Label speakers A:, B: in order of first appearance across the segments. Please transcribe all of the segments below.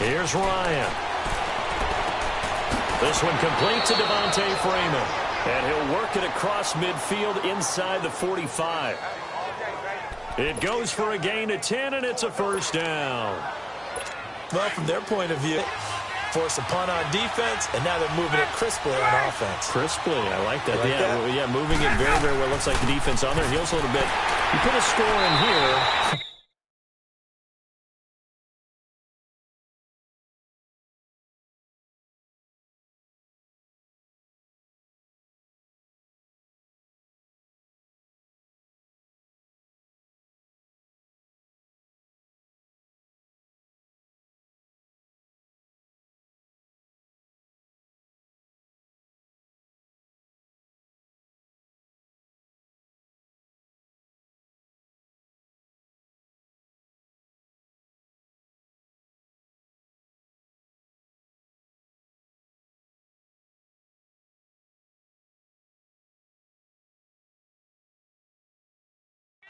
A: Here's Ryan. This one complete to Devontae Freeman. And he'll work it across midfield inside the 45. It goes for a gain of 10, and it's a first down.
B: Well, from their point of view, force a punt on defense, and now they're moving it crisply on offense.
A: Crisply, I like that. Yeah, moving it very, very well. Looks like the defense on their heels a little bit. You put a score in here.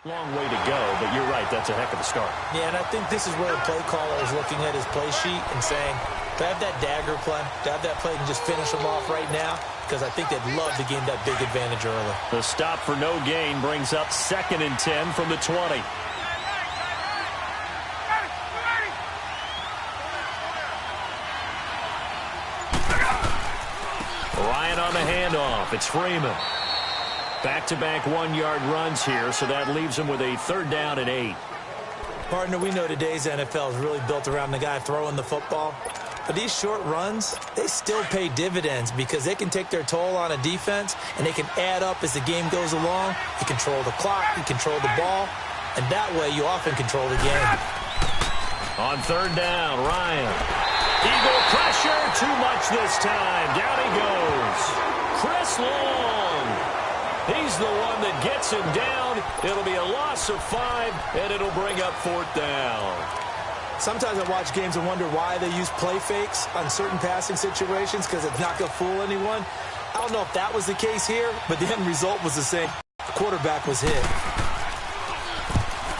A: Long way to go, but you're right. That's a heck of a start.
B: Yeah, and I think this is where the play caller is looking at his play sheet and saying, to have that dagger play, to have that play and just finish them off right now, because I think they'd love to gain that big advantage early.
A: The stop for no gain brings up 2nd and 10 from the 20. Ryan on the handoff. It's Freeman. Back-to-back 1-yard runs here, so that leaves him with a 3rd down and 8.
B: Partner, we know today's NFL is really built around the guy throwing the football. But these short runs, they still pay dividends because they can take their toll on a defense, and they can add up as the game goes along. You control the clock, you control the ball, and that way you often control the game.
A: On 3rd down, Ryan. Eagle pressure, too much this time. Down he goes. Chris Long. He's the one that gets him down. It'll be a loss of 5, and it'll bring up 4th down.
B: Sometimes I watch games and wonder why they use play fakes on certain passing situations because it's not going to fool anyone. I don't know if that was the case here, but the end result was the same. The quarterback was hit.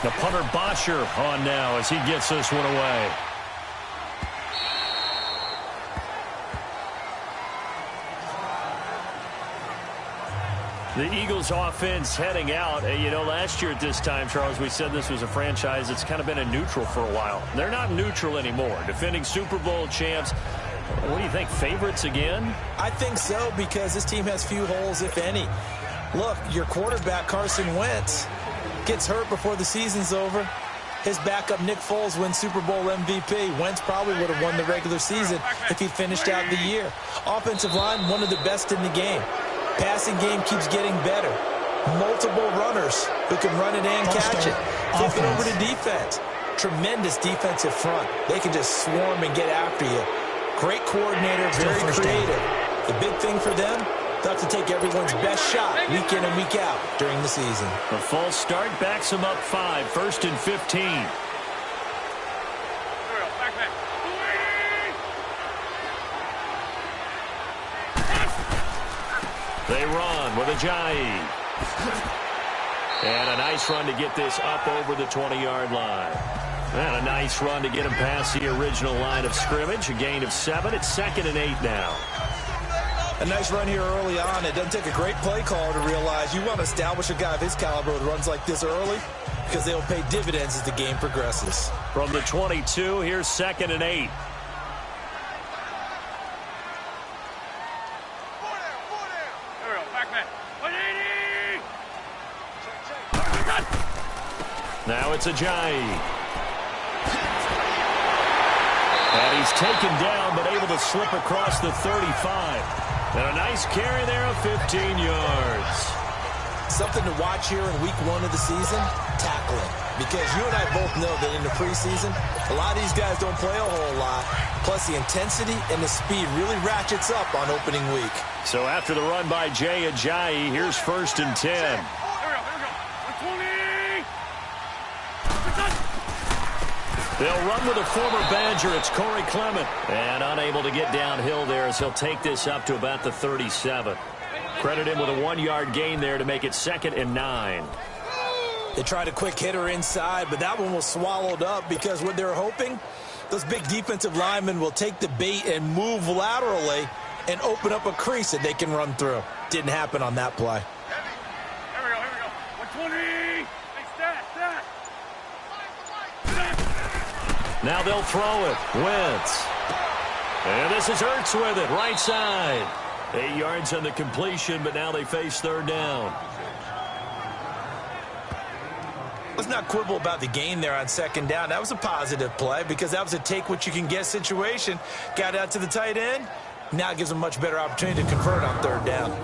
A: The punter Bosher on now as he gets this one away. The Eagles offense heading out. You know, last year at this time, Charles, we said this was a franchise that's kind of been in neutral for a while. They're not neutral anymore. Defending Super Bowl champs. What do you think, favorites again?
B: I think so because this team has few holes, if any. Look, your quarterback, Carson Wentz, gets hurt before the season's over. His backup, Nick Foles, wins Super Bowl MVP. Wentz probably would have won the regular season if he finished out the year. Offensive line, one of the best in the game. Passing game keeps getting better. Multiple runners who can run it and catch it. Flip it over to defense. Tremendous defensive front. They can just swarm and get after you. Great coordinator, very creative. The big thing for them, they'll have to take everyone's best shot week in and week out during the season.
A: The false start backs them up 5, 1st and 15. They run with Ajayi. And a nice run to get this up over the 20-yard line. And a nice run to get him past the original line of scrimmage. A gain of 7. It's 2nd and 8 now.
B: A nice run here early on. It doesn't take a great play caller to realize you want to establish a guy of his caliber that runs like this early because they'll pay dividends as the game progresses.
A: From the 22, here's 2nd and 8. Now it's Ajayi. And he's taken down, but able to slip across the 35. And a nice carry there of 15 yards.
B: Something to watch here in week 1 of the season, tackling. Because you and I both know that in the preseason, a lot of these guys don't play a whole lot. Plus, the intensity and the speed really ratchets up on opening week.
A: So after the run by Jay Ajayi, here's 1st and 10. They'll run with a former Badger. It's Corey Clement. And unable to get downhill there as he'll take this up to about the 37. Credit him with a 1-yard gain there to make it 2nd and 9.
B: They tried a quick hitter inside, but that one was swallowed up because what they're hoping Those big defensive linemen will take the bait and move laterally and open up a crease that they can run through. Didn't happen on that play.
C: Here we go. 120. Hey, stat.
A: Now they'll throw it. Wentz. And this is Ertz with it, right side. 8 yards on the completion, but now they face third down.
B: Let's not quibble about the gain there on second down. That was a positive play because that was a take-what-you-can-get situation. Got out to the tight end. Now it gives them a much better opportunity to convert on third down.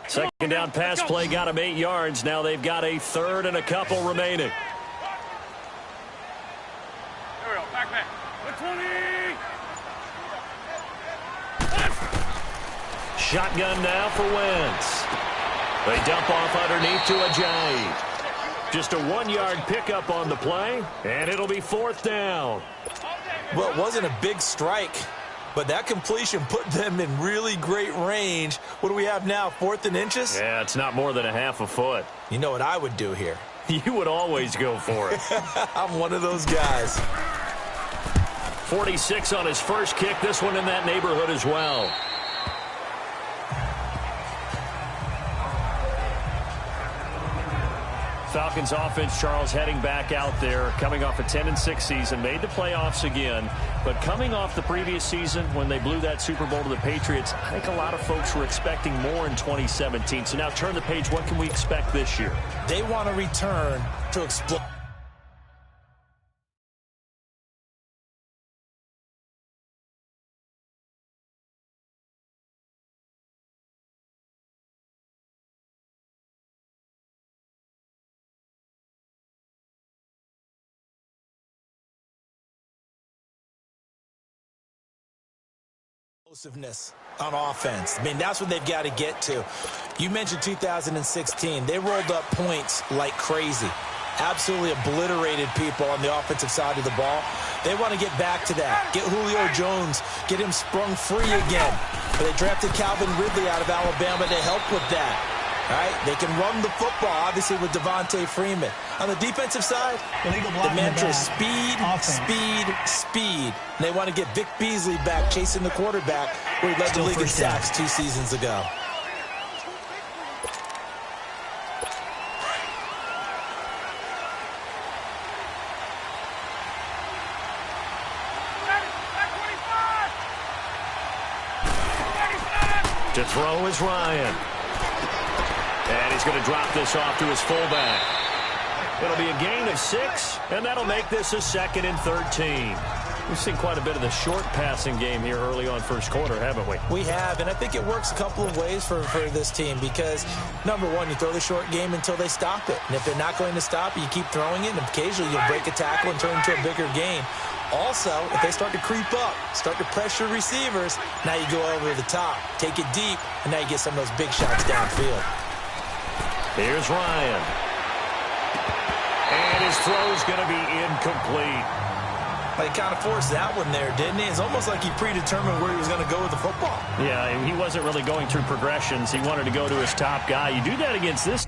A: Second down pass play got them 8 yards. Now they've got a third and a couple remaining.
C: Here we go. Back. 120.
A: Shotgun now for Wentz. They dump off underneath to Ajayi. Just a 1-yard pickup on the play, and it'll be fourth down.
B: Well, it wasn't a big strike, but that completion put them in really great range. What do we have now, 4th and inches?
A: Yeah, it's not more than a half a foot.
B: You know what I would do here?
A: You would always go for it.
B: I'm one of those guys.
A: 46 on his first kick. This one in that neighborhood as well. Falcons offense, Charles, heading back out there, coming off a 10-6 season, made the playoffs again, but coming off the previous season when they blew that Super Bowl to the Patriots, I think a lot of folks were expecting more in 2017. So now turn the page. What can we expect this year?
B: They want to return to explode. Explosiveness on offense. I mean, that's what they've got to get to. You mentioned 2016. They rolled up points like crazy. Absolutely obliterated people on the offensive side of the ball. They want to get back to that. Get Julio Jones, get him sprung free again. But they drafted Calvin Ridley out of Alabama to help with that. All right, they can run the football, obviously, with Devontae Freeman. On the defensive side, the mantra is speed, speed. And they want to get Vic Beasley back, chasing the quarterback, where he led the league in sacks 2 seasons ago.
A: To throw is Ryan. And he's going to drop this off to his fullback. It'll be a gain of 6, and that'll make this a 2nd and 13. We've seen quite a bit of the short passing game here early on first quarter, haven't we?
B: We have, and I think it works a couple of ways for this team because, number one, you throw the short game until they stop it. And if they're not going to stop it, you keep throwing it, and occasionally you'll break a tackle and turn it into a bigger gain. Also, if they start to creep up, start to pressure receivers, now you go over the top, take it deep, and now you get some of those big shots downfield.
A: Here's Ryan. And his throw's going to be incomplete.
B: He kind of forced that one there, didn't he? It's almost like he predetermined where he was going to go with the football.
A: Yeah, he wasn't really going through progressions. He wanted to go to his top guy. You do that against this